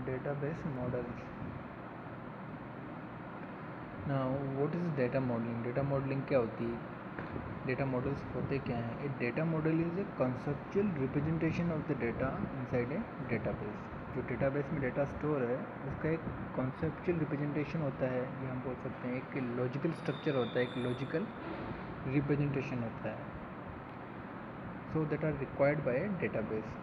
database models. Now what is data modeling? Data modeling क्या होती है? Data models होते क्या हैं? A data model is a conceptual representation of the data inside a database. जो database में data store है उसका एक conceptual representation होता है, ये हम बोल सकते हैं। एक logical structure होता है, एक logical representation होता है, so that are required by a database.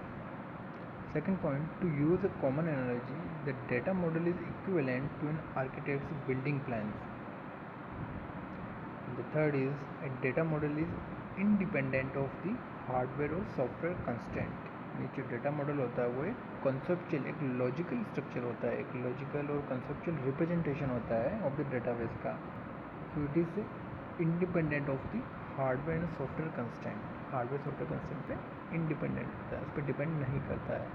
Second point, to use a common analogy, the data model is equivalent to an architect's building plans. The third is, a data model is independent of the hardware और software constant. ये जो data model होता है वो एक conceptual, एक logical structure होता है, एक लॉजिकल और कॉन्सेप्चुअल रिप्रेजेंटेशन होता है ऑफ द डेटाबेस का. So it is independent of the hardware and software constant. Hardware software constant पे इंडिपेंडेंट होता है, उस पर डिपेंड नहीं करता है.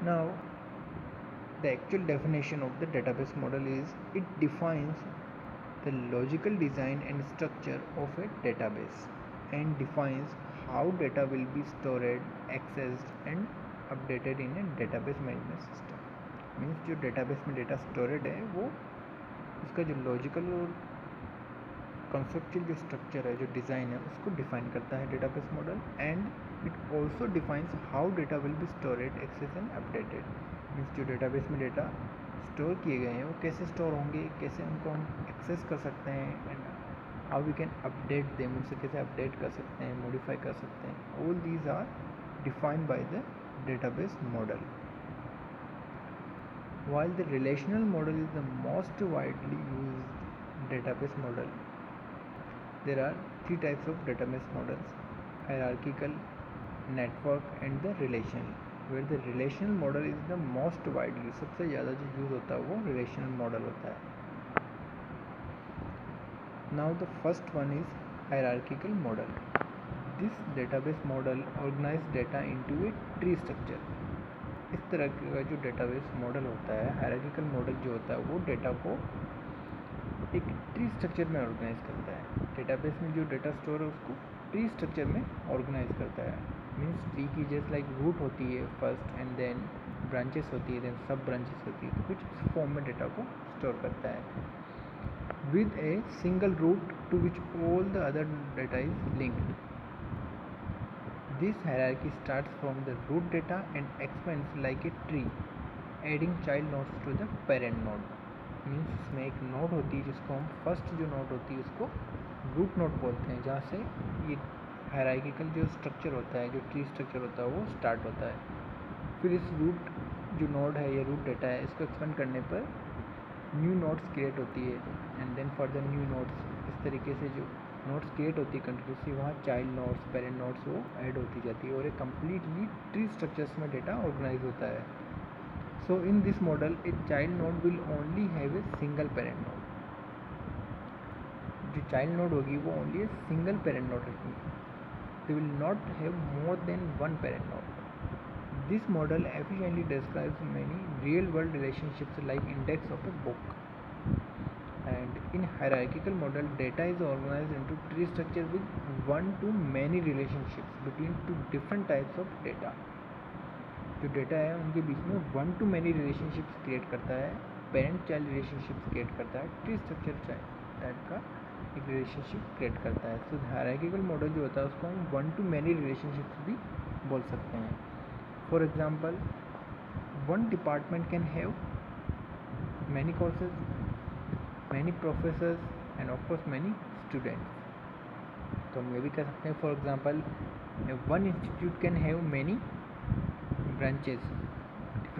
Now the actual definition of the database model is, it defines the logical design and structure of a database and defines how data will be stored, accessed and updated in a database management system. Means जो database में data stored है वो उसका जो logical और conceptual जो structure है, जो design है, उसको define करता है database model, and it also defines how data will be stored, accessed and updated. Means जो database में data स्टोर किए गए हैं वो कैसे स्टोर होंगे, कैसे उनको हम एक्सेस कर सकते हैं, and how we can update them, उनसे कैसे अपडेट कर सकते हैं, मॉडिफाई कर सकते हैं. All these are defined by the database model. While the relational model is the most widely used database model, there are 3 types of database models: hierarchical, network and the relational. where the relational model is the most widely, सबसे ज़्यादा जो use होता है वो relational model होता है. Now the first one is hierarchical model. This database model organize data into a tree structure. इस तरह का जो database model होता है, hierarchical model जो होता है वो data को एक ट्री स्ट्रक्चर में ऑर्गेनाइज करता है. डेटाबेस में जो डेटा स्टोर है उसको ट्री स्ट्रक्चर में ऑर्गेनाइज करता है. मीन्स ट्री की जैसे लाइक रूट होती है फर्स्ट, एंड देन ब्रांचेस होती है, देन सब ब्रांचेस होती है, तो कुछ इस फॉर्म में डेटा को स्टोर करता है with a single root to which all the other data is linked. This hierarchy starts from the root data and expands like a tree, adding child nodes to the parent node. Means इसमें एक node होती है जिसको हम first जो node होती है उसको रूट नोड बोलते हैं, जहाँ से ये हायरार्किकल जो स्ट्रक्चर होता है, जो ट्री स्ट्रक्चर होता है वो स्टार्ट होता है. फिर इस रूट जो नोड है या रूट डेटा है इसको एक्सपेंड करने पर न्यू नोड्स क्रिएट होती है, and then further new nodes. इस तरीके से जो नोड्स क्रिएट होती है कंटिन्यूसली, वहाँ चाइल्ड नोड्स, पेरेंट नोड्स वो ऐड होती जाती है और एक कम्प्लीटली ट्री स्ट्रक्चर्स में डेटा ऑर्गेनाइज होता है. So in this model, a child node will only have a single parent node. जो child node होगी वो only a single parent node रहेगी. They will not have more than one parent node. This model efficiently describes many real-world relationships like index of a book. And in hierarchical model, data is organized into tree structure with one to many relationships between two different types of data. जो data है उनके बीच में one to many relationships create करता है, parent child relationships create करता है, tree structure type का एक रिलेशनशिप क्रिएट करता है. सो हायरार्किकल मॉडल जो होता है उसको हम वन टू मैनी रिलेशनशिप्स भी बोल सकते हैं. For example, one department can have many courses, many professors and of course many students. तो हम ये भी कह सकते हैं, for example, one institute can have many branches,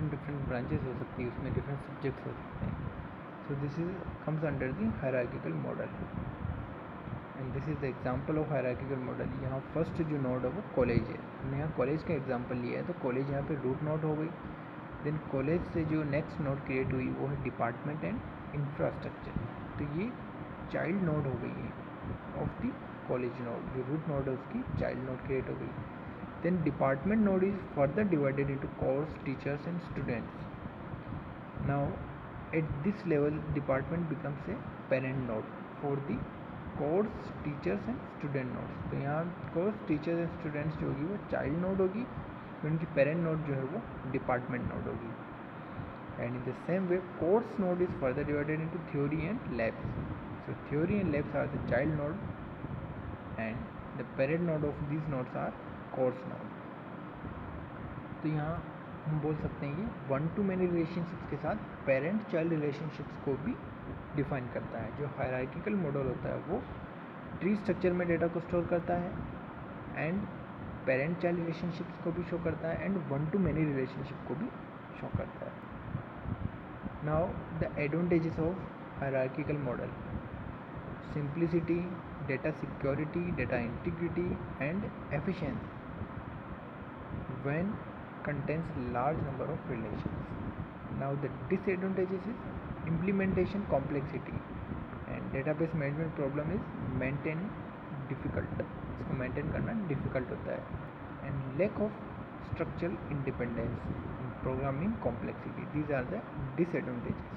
different branches हो सकती है, उसमें डिफरेंट सब्जेक्ट्स हो सकते हैं. So this is comes under the hierarchical model, and this is the example of hierarchical model. यहाँ फर्स्ट जो नोड है वो कॉलेज है. हमने यहाँ कॉलेज का एग्जांपल लिया है, तो कॉलेज यहाँ पे रूट नोड हो गई. देन कॉलेज से जो नेक्स्ट नोड क्रिएट हुई वो है डिपार्टमेंट एंड इंफ्रास्ट्रक्चर. तो ये चाइल्ड नोड हो गई है ऑफ द कॉलेज नोड. जो रूट नोड है उसकी चाइल्ड नोड क्रिएट हो गई. Then department node is further divided into course, teachers and students. Now at this level department becomes a parent node for the course, teachers and student nodes. तो यहाँ course, teachers and students जो होगी वो child node होगी, तो उनकी parent node जो है वो डिपार्टमेंट नोड होगी. And in the same way course node is further divided into theory and labs. So theory and labs are the child node and the parent node of these nodes are course node. तो यहाँ हम बोल सकते हैं कि one to many relationships के साथ parent child relationships को भी डिफाइन करता है. जो हायरार्किकल मॉडल होता है वो ट्री स्ट्रक्चर में डेटा को स्टोर करता है एंड पेरेंट चाइल्ड रिलेशनशिप्स को भी शो करता है and one to many relationship को भी शो करता है. Now the advantages of hierarchical model: simplicity, data security, data integrity and efficiency when contains large number of relations. Now the disadvantages is implementation complexity and database management problem is maintain difficult. इसको maintain करना difficult होता है. And lack of structural independence and programming complexity. These are the disadvantages.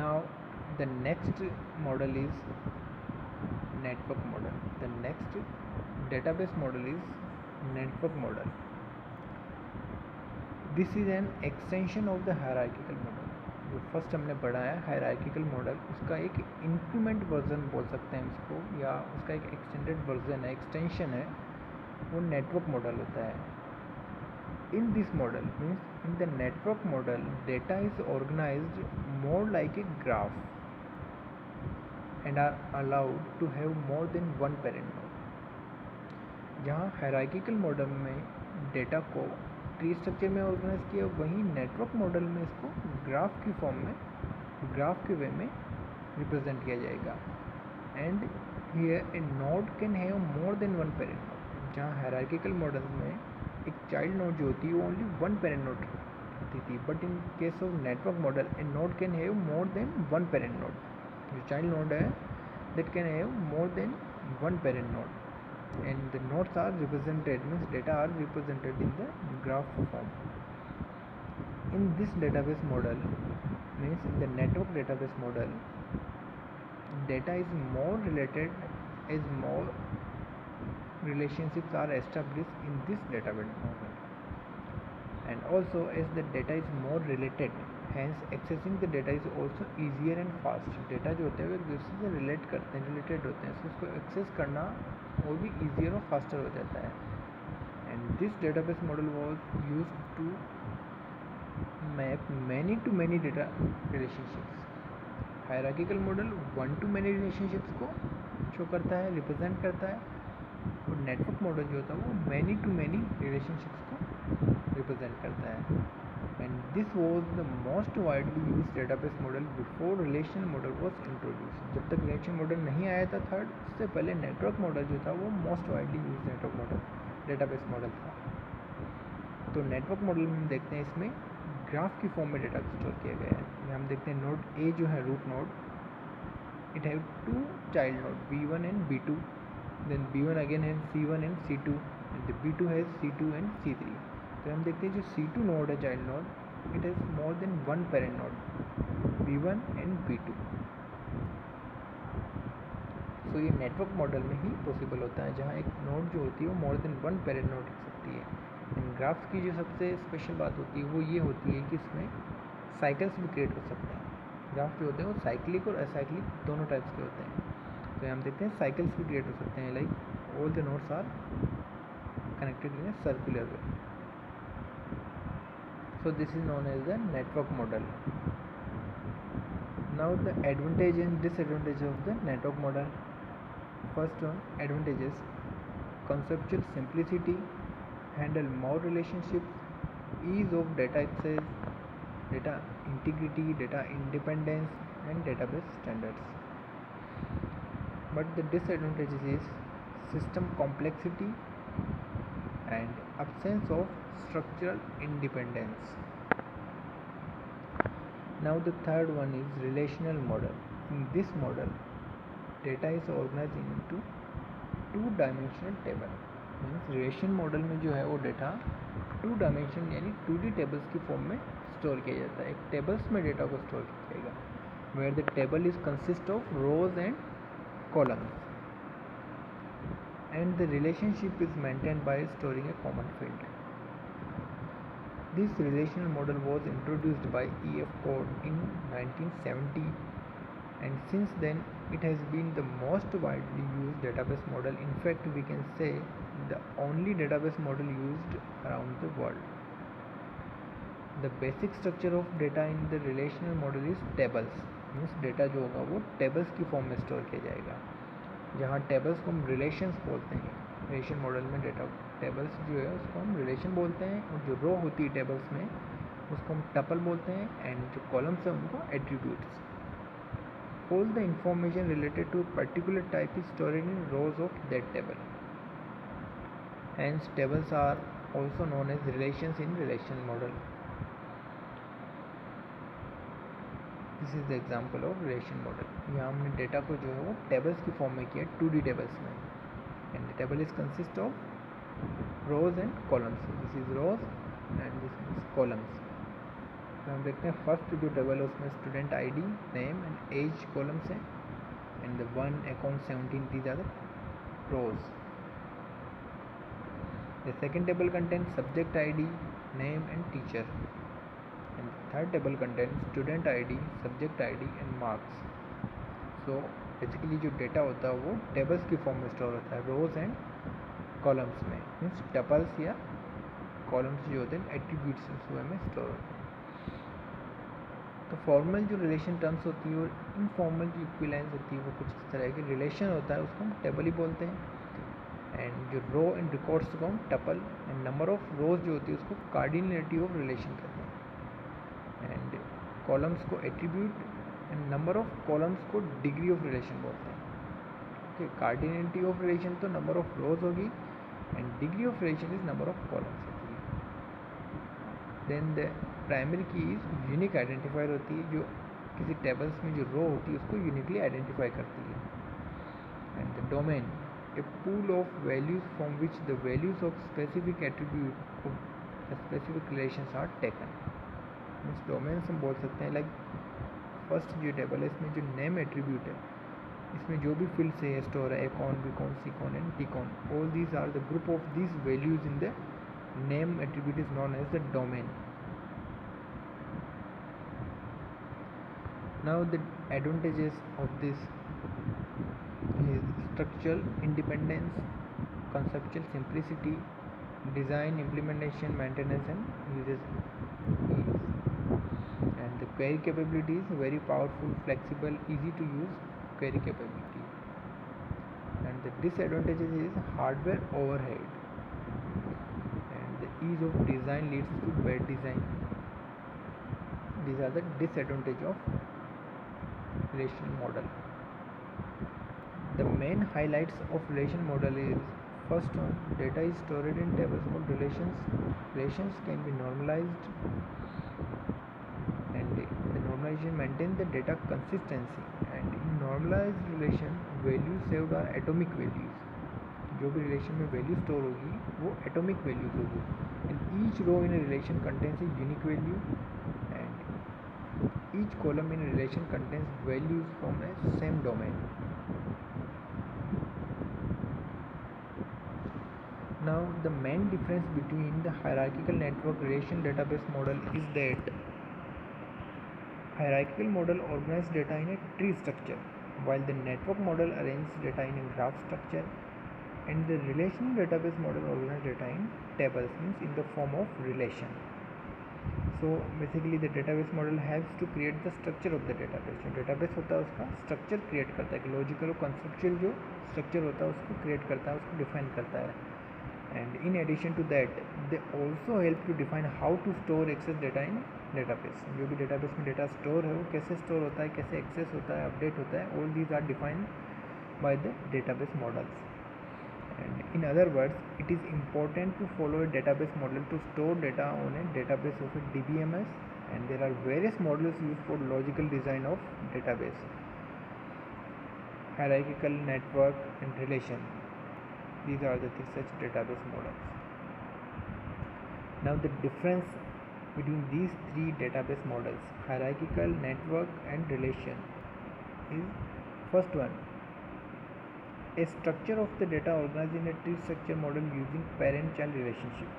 Now the next model is network model. The next database model is network model. This is an extension of the hierarchical model. जो first हमने पढ़ा है hierarchical model, उसका एक increment version बोल सकते हैं इसको, या उसका एक एक्सटेंडेड वर्जन है, एक्सटेंशन है, वो नेटवर्क मॉडल होता है. In this model means in the network model data is organized more like a graph and are allowed to have more than one parent node. जहाँ हायरार्किकल मॉडल में data को tree structure में organize किया, वहीं network model में इसको graph की form में, ग्राफ के वे में रिप्रेजेंट किया जाएगा. And here A node can have more than one parent node. जहाँ हायरार्किकल मॉडल में एक चाइल्ड नोड जो होती है वो ओनली वन पेरेंट नोड होती थी, but in case of network model A node can have more than one parent node. जो चाइल्ड नोड है that can have more than one parent node. And the nodes are represented, means data are represented in the graph form. In this database model, means in the network database model, data is more related as more relationships are established in this database model. And also as the data is more related, hence accessing the data is also easier and fast. data जो होते हैं वो एक दूसरे से relate करते हैं, related होते हैं, so उसको एक्सेस करना और भी ईजियर और फास्टर हो जाता है. And this database model was used to map many to many data relationships. Hierarchical model one to many relationships को शो करता है, रिप्रेजेंट करता है, और नेटवर्क मॉडल जो होता है वो मैनी टू मैनी रिलेशनशिप्स को रिप्रेजेंट करता है. And this was the most widely use database model before relational model was introduce. जब तक रिलेशनल मॉडल नहीं आया था थर्ड, उससे पहले नेटवर्क मॉडल जो था वो most widely use network model database model था. तो नेटवर्क मॉडल में हम देखते हैं इसमें ग्राफ की फॉर्म में डेटा स्टोर किया गया है. यहाँ हम देखते हैं नोड ए जो है root node, it have two child node B1 and B2, then B1 again has C1 and C2 and the B2 has C2 and C3. तो हम देखते हैं जो C2 नोड है child node, it has more than one parent node B1 and B2. सो ये network model में ही possible होता है, जहाँ एक नोड जो होती है वो मोर देन वन पेरेंट नोड रख सकती है. इन ग्राफ्स की जो सबसे स्पेशल बात होती है वो ये होती है कि इसमें साइकिल्स भी क्रिएट हो सकते हैं. ग्राफ जो होते हैं वो साइक्लिक और असाइक्लिक दोनों टाइप्स के होते हैं. तो यहाँ हम देखते हैं साइकिल्स भी क्रिएट हो सकते हैं, like all the nodes are connected in a circular way. So this is known as the network model. Now the advantage and disadvantage of the network model. First one, advantages: conceptual simplicity, handle more relationships, ease of data access, data integrity, data independence, and database standards. But the disadvantages is system complexity and absence of structural independence. Now the third one is relational model. In this model, data is organized into two-dimensional table. Means relation model में जो है वो data to dimension यानी 2D tables की form में store किया जाता है. एक टेबल्स में डेटा को स्टोर किया जाएगा, where the table is consist of rows and columns. and the relationship is maintained by storing a common field. This relational model was introduced by E.F. Codd in 1970, and since then it has been the most widely used database model. In fact, we can say the only database model used around the world. The basic structure of data in the relational model is tables. Means data जो होगा वो tables की form में store किया जाएगा, जहाँ tables को हम रिलेशंस बोलते हैं. रिलेशन मॉडल में डेटा टेबल्स जो है उसको हम रिलेशन बोलते हैं, और जो रो होती है टेबल्स में उसको हम टपल बोलते हैं, एंड जो कॉलम्स हैं उनको attributes. All the information related to a particular type is stored in rows of that table. Hence, tables are also known as relations in relational model. This is the example of relation model. यहाँ हमने data को जो है वो tables की form में किया, 2D tables में, and the table is consist of rows and columns. This is rows and this is columns. तो हम देखते हैं फर्स्ट जो टेबल है उसमें student ID, name and age columns हैं, and the 1 account 17 these are the rows. The second table content subject ID, name and teacher, and third table content student ID, subject ID and marks. So basically जो data होता है वो tables की form में store होता है, रोज and columns में. Means tuples या कॉलम्स जो होते हैं एट्रीब्यूट्स उसमें में स्टोर होते हैं. तो फॉर्मल जो रिलेशन टर्म्स होती है और इनफॉर्मल जो इक्विवेलेंस होती है वो कुछ इस तरह की. रिलेशन होता है उसको हम टेबल ही बोलते हैं, एंड जो रो एंड रिकॉर्ड्स को हम टपल, एंड नंबर ऑफ रोज जो होती है उसको कार्डिनलिटी ऑफ रिलेशन कहते हैं, एंड कॉलम्स को attribute, and number of columns को डिग्री ऑफ रिलेशन बोलते हैं. ओके, कार्डिनलिटी ऑफ रिलेशन तो नंबर ऑफ रोज होगी, and degree of relation is number of columns होती है. देन द प्राइमरी की इज यूनिक आइडेंटिफायर होती है, जो किसी टेबल्स में जो रो होती है उसको यूनिकली आइडेंटिफाई करती है. And the domain, a pool of values from which the values of specific attribute of the specific relations are taken. Means domains हम बोल सकते हैं. लाइक फर्स्ट जो टेबल है इसमें जो नेम एट्रीब्यूट है, इसमें जो भी फील्ड से स्टोर है, एकॉन, बीकॉन, सीकॉन एंड टीकॉन, all these are the group of these values in the name attribute is known as the domain. Now the advantages of this is structural independence, conceptual simplicity, design, implementation, maintenance and user ease. And the query capability is very powerful, flexible, easy to use query capability. And the disadvantages is hardware overhead, and the ease of design leads to bad design. These are the disadvantages of relational model. The main highlights of relation model is, first one, data is stored in tables called relations. Relations can be normalized, and the normalization maintains the data consistency, and in normalized relation values saved are atomic values. जो भी relation में value store होगी वो atomic values होगी, and each row in relation contains a unique value, each column in a relation contains values from a same domain. Now the main difference between the hierarchical network relation database model is that hierarchical model organizes data in a tree structure, while the network model arranges data in a graph structure, and the relational database model organizes data in tables, means in the form of relation. So basically the database model helps to create the structure of the database. जो database होता है उसका structure create करता है, कि logical और conceptual जो structure होता है उसको create करता है, उसको define करता है. And in addition to that, they also help to define how to store access data in database. जो भी database में data store है वो कैसे store होता है, कैसे access होता है, update होता है, all these are defined by the database models. And in other words, it is important to follow a database model to store data on a database of a DBMS, and there are various models used for logical design of database: hierarchical, network and relation. These are the such database models. Now the difference between these three database models, hierarchical, network and relation, is, first one, a structure of the data organized in a tree structure model using parent-child relationship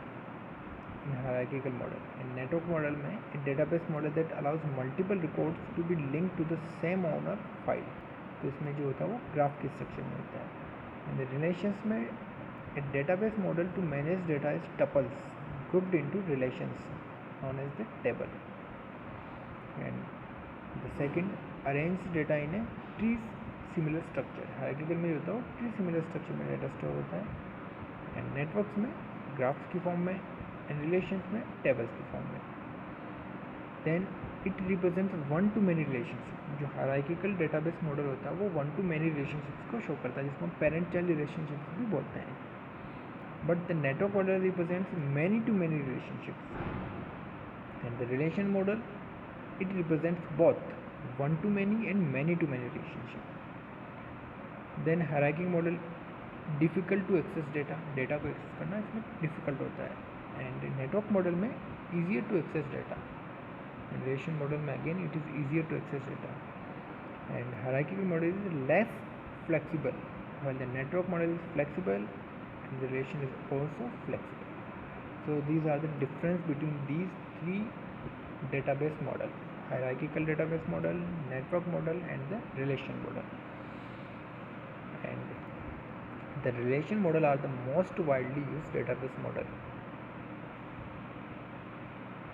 in hierarchical model. In network model में a database model that allows multiple records to be linked to the same owner file. तो इसमें जो होता है वो graph के structure में होता है. In the relations में a database model to manage data is tuples grouped into relations known as the table. And the second, arrange data in a tree similar structure. हायरार्किकल में होता है वो ट्री सिमिलर स्ट्रक्चर में data store होता है. And networks में graphs की फॉर्म में एंड रिलेशंस में टेबल्स की फॉर्म में. Then it represents one to many relationship. जो हायरार्किकल डेटाबेस मॉडल होता है वो वन टू मैनी रिलेशनशिप्स को शो करता है, जिसको हम पेरेंट चाइल्ड रिलेशनशिप्स भी बोलते हैं. But the network model represents many to many relationships. And the relation model it represents both one to many and many to many relationship. Then hierarchical model difficult to access data. Data को access करना इसमें difficult होता है. And network model में easier to access data. And relation model में again it is easier to access data. And hierarchical model is less flexible, while the network model is flexible and the relation is also flexible. So these are the difference between these three database model: hierarchical database model, network model and the relation model. And the relation model are the most widely used database model.